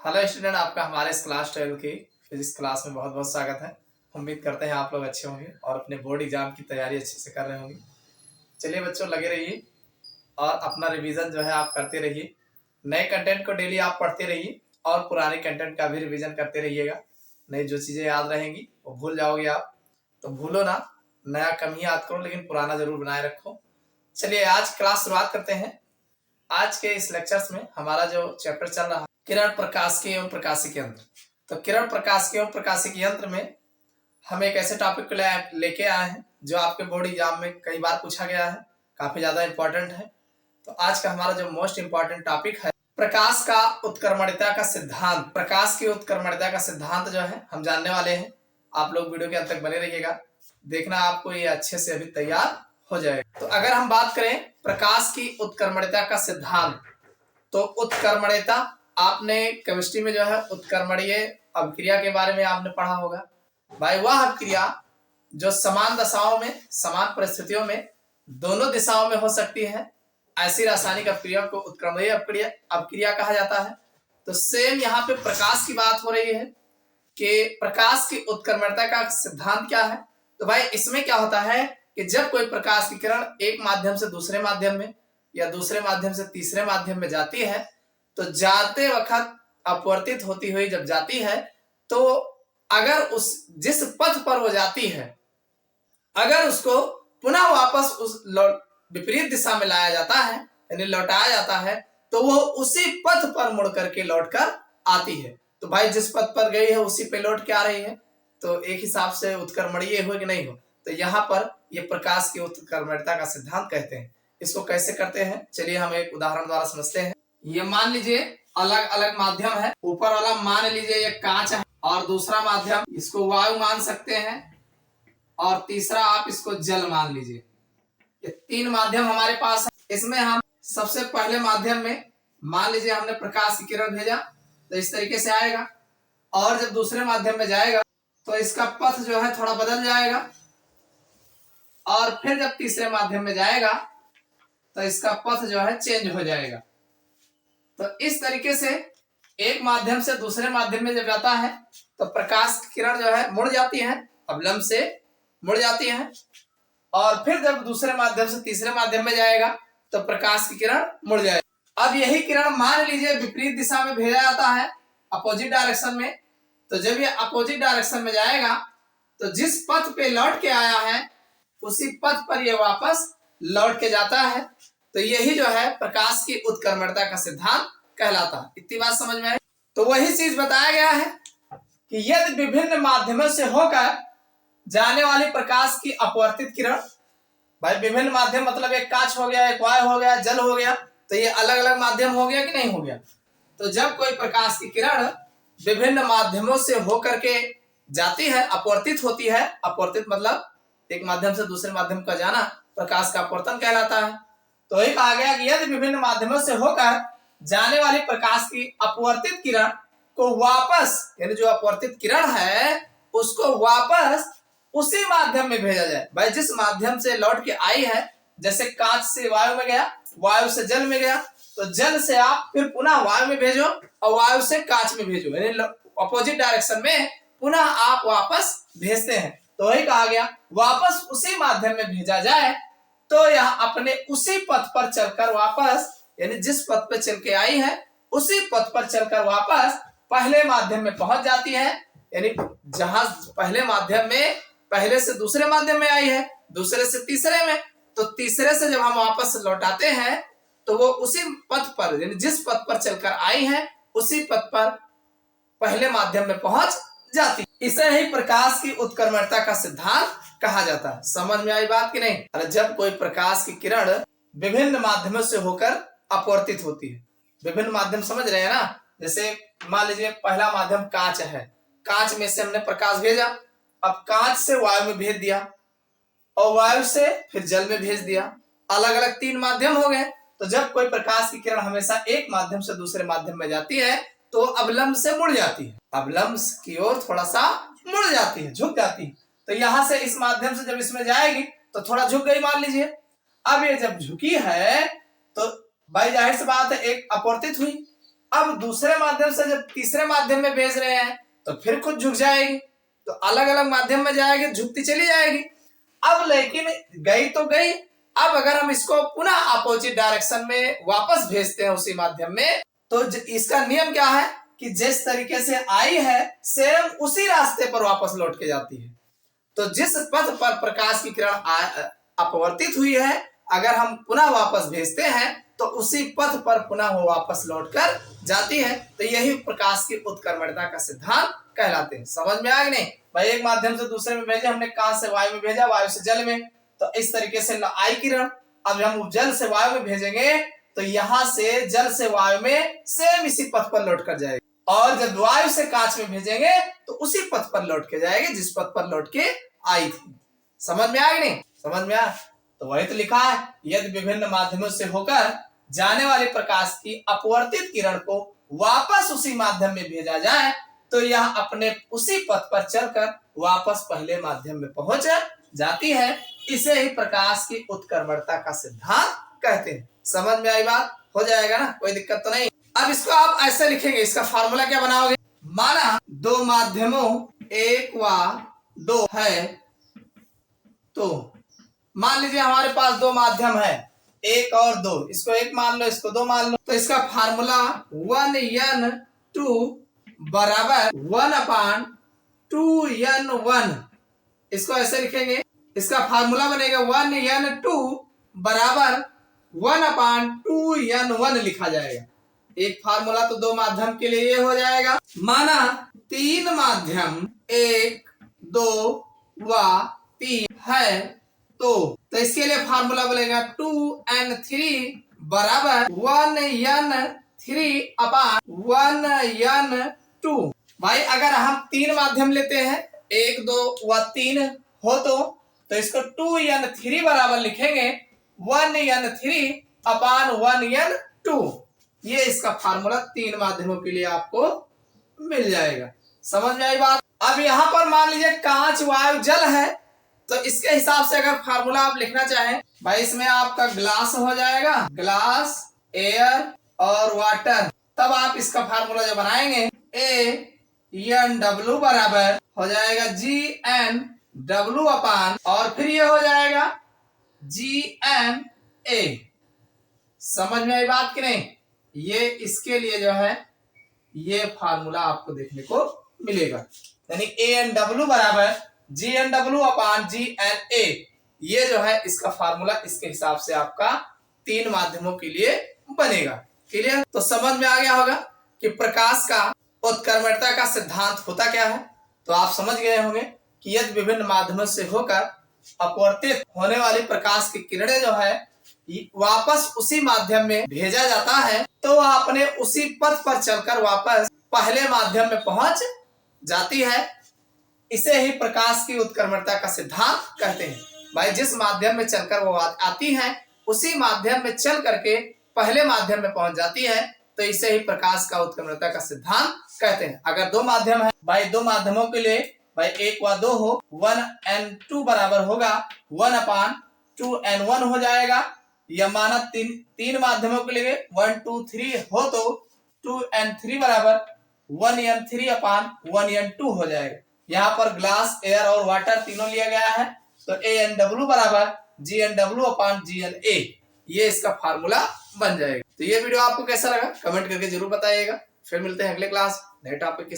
Hello student, आपका हमारे इस क्लास 12 की फिजिक्स क्लास में बहुत बहुत स्वागत है। उम्मीद करते हैं आप लोग अच्छे होंगे और अपने बोर्ड एग्जाम की तैयारी अच्छे से कर रहे होंगे। चलिए बच्चों, लगे रहिए और अपना रिवीजन जो है आप करते रहिए। नए कंटेंट को डेली आप पढ़ते रहिए और पुराने कंटेंट का भी रिवीजन करते रहिएगा। नई जो चीज़ें याद रहेंगी वो भूल जाओगे आप, तो भूलो ना, नया कम ही याद करो लेकिन पुराना जरूर बनाए रखो। चलिए आज क्लास शुरुआत करते हैं। आज के इस लेक्चर्स में हमारा जो चैप्टर चल रहा है किरण प्रकाशिकी एवं प्रकाशिकी यंत्र। तो किरण प्रकाशिकी एवं प्रकाशिकी यंत्र में हम एक ऐसे टॉपिक को लेके आए हैं जो आपके बोर्ड एग्जाम में कई बार पूछा गया है, काफी ज्यादा इंपॉर्टेंट है। तो आज का हमारा जो मोस्ट इंपॉर्टेंट टॉपिक है प्रकाश का उत्क्रमणिता का सिद्धांत। प्रकाश की उत्क्रमणिता का सिद्धांत जो है हम जानने वाले हैं। आप लोग वीडियो के अंत तक बने रहिएगा, देखना आपको ये अच्छे से अभी तैयार हो जाएगा। तो अगर हम बात करें प्रकाश की उत्क्रमणिता का सिद्धांत, तो उत्क्रमणिता आपने केमिस्ट्री में जो है उत्क्रमणीय अभिक्रिया के बारे में आपने पढ़ा होगा। भाई वह अभिक्रिया जो समान दशाओं में समान परिस्थितियों में दोनों दिशाओं में हो सकती है, ऐसी रासायनिक अभिक्रिया को उत्क्रमणीय अभिक्रिया कहा जाता है। तो सेम यहाँ पे प्रकाश की बात हो रही है कि प्रकाश की उत्क्रमणिता का सिद्धांत क्या है। तो भाई इसमें क्या होता है कि जब कोई प्रकाश की किरण एक माध्यम से दूसरे माध्यम में या दूसरे माध्यम से तीसरे माध्यम में जाती है, तो जाते वक्त अपवर्तित होती हुई जब जाती है, तो अगर उस जिस पथ पर वो जाती है, अगर उसको पुनः वापस उस विपरीत दिशा में लाया जाता है यानी लौटाया जाता है, तो वो उसी पथ पर मुड़ करके लौट कर आती है। तो भाई जिस पथ पर गई है उसी पे लौट के आ रही है, तो एक हिसाब से उत्क्रमणीय हो कि नहीं हो। तो यहाँ पर ये प्रकाश की उत्क्रमणिता का सिद्धांत कहते हैं। इसको कैसे करते हैं चलिए हम एक उदाहरण द्वारा समझते हैं। ये मान लीजिए अलग अलग माध्यम है। ऊपर वाला मान लीजिए ये कांच है और दूसरा माध्यम इसको वायु मान सकते हैं और तीसरा आप इसको जल मान लीजिए। ये तीन माध्यम हमारे पास है। इसमें हम सबसे पहले माध्यम में मान लीजिए हमने प्रकाश की किरण भेजा, तो इस तरीके से आएगा, और जब दूसरे माध्यम में जाएगा तो इसका पथ जो है थोड़ा बदल जाएगा, और फिर जब तीसरे माध्यम में जाएगा तो इसका पथ जो है चेंज हो जाएगा। तो इस तरीके से एक माध्यम से दूसरे माध्यम में जब जाता है तो प्रकाश की किरण जो है मुड़ जाती है, अवलंब से मुड़ जाती है, और फिर जब दूसरे माध्यम से तीसरे माध्यम में जाएगा तो प्रकाश की किरण मुड़ जाएगी। अब यही किरण मान लीजिए विपरीत दिशा में भेजा जाता है, अपोजिट डायरेक्शन में। तो जब ये अपोजिट डायरेक्शन में जाएगा तो जिस पथ पे लौट के आया है उसी पथ पर ये वापस लौट के जाता है। तो यही जो है प्रकाश की उत्क्रमणिता का सिद्धांत कहलाता है। इतनी बात समझ में आई। तो वही चीज बताया गया है कि यदि विभिन्न माध्यमों से होकर जाने वाली प्रकाश की अपवर्तित किरण, भाई विभिन्न माध्यम मतलब एक कांच हो गया, एक वायु हो गया, जल हो गया, तो ये अलग अलग माध्यम हो गया कि नहीं हो गया। तो जब कोई प्रकाश की किरण विभिन्न माध्यमों से होकर के जाती है, अपवर्तित होती है, अपवर्तित मतलब एक माध्यम से दूसरे माध्यम का जाना प्रकाश का अपवर्तन कहलाता है। तो ये कहा गया कि यदि विभिन्न माध्यमों से होकर जाने वाली प्रकाश की अपवर्तित किरण को वापस, यानी जो अपवर्तित किरण है उसको वापस उसी माध्यम में भेजा जाए। भाई जिस माध्यम से लौट के आई है, जैसे कांच से वायु में गया, वायु से जल में गया, तो जल से आप फिर पुनः वायु में भेजो और वायु से कांच में भेजो, यानी अपोजिट डायरेक्शन में पुनः आप वापस भेजते हैं। तो वही कहा गया वापस उसी माध्यम में भेजा जाए, तो यह अपने उसी पथ पर चलकर वापस, यानी जिस पथ पर चल के आई है उसी पथ पर चलकर वापस पहले माध्यम में पहुंच जाती है। यानी जहां पहले माध्यम में पहले से दूसरे माध्यम में आई है, दूसरे से तीसरे में, तो तीसरे से जब हम वापस लौटाते हैं तो वो उसी पथ पर, यानी जिस पथ पर चलकर आई है उसी पथ पर पहले माध्यम में पहुंच जाती है। इसे ही प्रकाश की उत्क्रमणिता का सिद्धांत कहा जाता है। समझ में आई बात कि नहीं। अरे जब कोई प्रकाश की किरण विभिन्न माध्यमों से होकर अपवर्तित होती है, विभिन्न माध्यम समझ रहे हैं ना। जैसे मान लीजिए पहला माध्यम कांच है, कांच में से हमने प्रकाश भेजा, अब कांच से वायु में भेज दिया और वायु से फिर जल में भेज दिया, अलग अलग तीन माध्यम हो गए। तो जब कोई प्रकाश की किरण हमेशा एक माध्यम से दूसरे माध्यम में जाती है तो अवलंब से मुड़ जाती है, अवलंब की ओर थोड़ा सा मुड़ जाती है, झुक जाती है। तो यहां से इस माध्यम से जब इसमें जाएगी तो थोड़ा झुक गई मान लीजिए। अब ये जब झुकी है तो भाई जाहिर सी बात है एक अपवर्तित हुई, अब दूसरे माध्यम से जब तीसरे माध्यम में भेज रहे हैं तो फिर खुद झुक जाएगी, तो अलग अलग माध्यम में जाएगी, झुकती चली जाएगी। अब लेकिन गई तो गई, अब अगर हम इसको पुनः अपोजिट डायरेक्शन में वापस भेजते हैं उसी माध्यम में, तो इसका नियम क्या है कि जिस तरीके से आई है सेम उसी रास्ते पर वापस लौट के जाती है। तो जिस पथ पर प्रकाश की किरण अपवर्तित हुई है, अगर हम पुनः वापस भेजते हैं तो उसी पथ पर पुनः वो वापस लौटकर जाती है। तो यही प्रकाश की उत्क्रमणता का सिद्धांत कहलाते हैं। समझ में आया नहीं भाई? एक माध्यम से दूसरे में भेजे, हमने कहां से वायु में भेजा, वायु से जल में, तो इस तरीके से आई किरण अब हम जल से वायु में भेजेंगे तो यहां से जल से वायु में सेम इसी पथ पर लौट कर जाएगी, और जब वायु से कांच में भेजेंगे तो उसी पथ पर लौट के जाएगी जिस पथ पर लौट के आई थी। समझ में आया नहीं? समझ में आया? तो वही तो लिखा है, यदि विभिन्न माध्यमों से होकर जाने वाले प्रकाश की अपवर्तित किरण को वापस उसी माध्यम में भेजा जाए तो यह अपने उसी पथ पर चलकर वापस पहले माध्यम में पहुंच जाती है। इसे ही प्रकाश की उत्क्रमणता का सिद्धांत कहते हैं। समझ में आई बात? हो जाएगा ना, कोई दिक्कत तो नहीं। अब इसको आप ऐसे लिखेंगे, इसका फार्मूला क्या बनाओगे? माना दो माध्यमों 1 व 2 है, तो मान लीजिए हमारे पास दो माध्यम है 1 और 2, इसको 1 मान लो, इसको 2 मान लो, तो इसका फार्मूला 1n2 बराबर 1/2n1। इसको ऐसे लिखेंगे, इसका फार्मूला बनेगा 1n2 बराबर 1/2n1 लिखा जाएगा। एक फार्मूला तो दो माध्यम के लिए ये हो जाएगा। माना 3 माध्यम 1, 2 व 3 है, तो इसके लिए फार्मूला बनेगा 2n3 बराबर 1n3/1n2। भाई अगर हम 3 माध्यम लेते हैं 1, 2 व 3 हो तो इसको 2n3 बराबर लिखेंगे 1n3/1n2। ये इसका फार्मूला 3 माध्यमों के लिए आपको मिल जाएगा। समझ में आई बात? अब यहाँ पर मान लीजिए कांच, वायु, जल है, तो इसके हिसाब से अगर फार्मूला आप लिखना चाहें, भाई इसमें आपका ग्लास हो जाएगा, ग्लास, एयर और वाटर, तब आप इसका फार्मूला जो बनाएंगे ANW बराबर हो जाएगा GNW अपान, और फिर ये हो जाएगा GNA। समझ में आई बात कि नहीं? ये इसके लिए जो है ये फार्मूला आपको देखने को मिलेगा, यानी ANW बराबर GNW अपान GNA। ये जो है इसका फार्मूला इसके हिसाब से आपका 3 माध्यमों के लिए बनेगा। क्लियर? तो समझ में आ गया होगा कि प्रकाश का उत्क्रमणता का सिद्धांत होता क्या है। तो आप समझ गए होंगे कि यदि विभिन्न माध्यमों से होकर अपवर्तित होने वाली प्रकाश की किरणें जो है वापस उसी माध्यम में भेजा जाता है तो वह अपने उसी पथ पर चलकर वापस पहले माध्यम में पहुंच जाती है। इसे ही प्रकाश की उत्क्रमणता का सिद्धांत कहते हैं। भाई जिस माध्यम में चलकर वो आती है उसी माध्यम में चल करके पहले माध्यम में पहुंच जाती है, तो इसे ही प्रकाश का उत्क्रमणता का सिद्धांत कहते हैं। अगर 2 माध्यम है, भाई 2 माध्यमों के लिए भाई 1 व 2 हो, 1n2 बराबर होगा 1/2n1 हो जाएगा। या माना 3 माध्यमों के लिए 1, 2, 3 हो तो 2n3 बराबर 1n3/1n2 हो जाएगा। यहाँ पर ग्लास, एयर और वाटर तीनों लिया गया है, तो ANW बराबर GNW अपान GNA, ये इसका फार्मूला बन जाएगा। तो ये वीडियो आपको कैसा लगा कमेंट करके जरूर बताइएगा। फिर मिलते हैं अगले क्लास नए टॉपिक के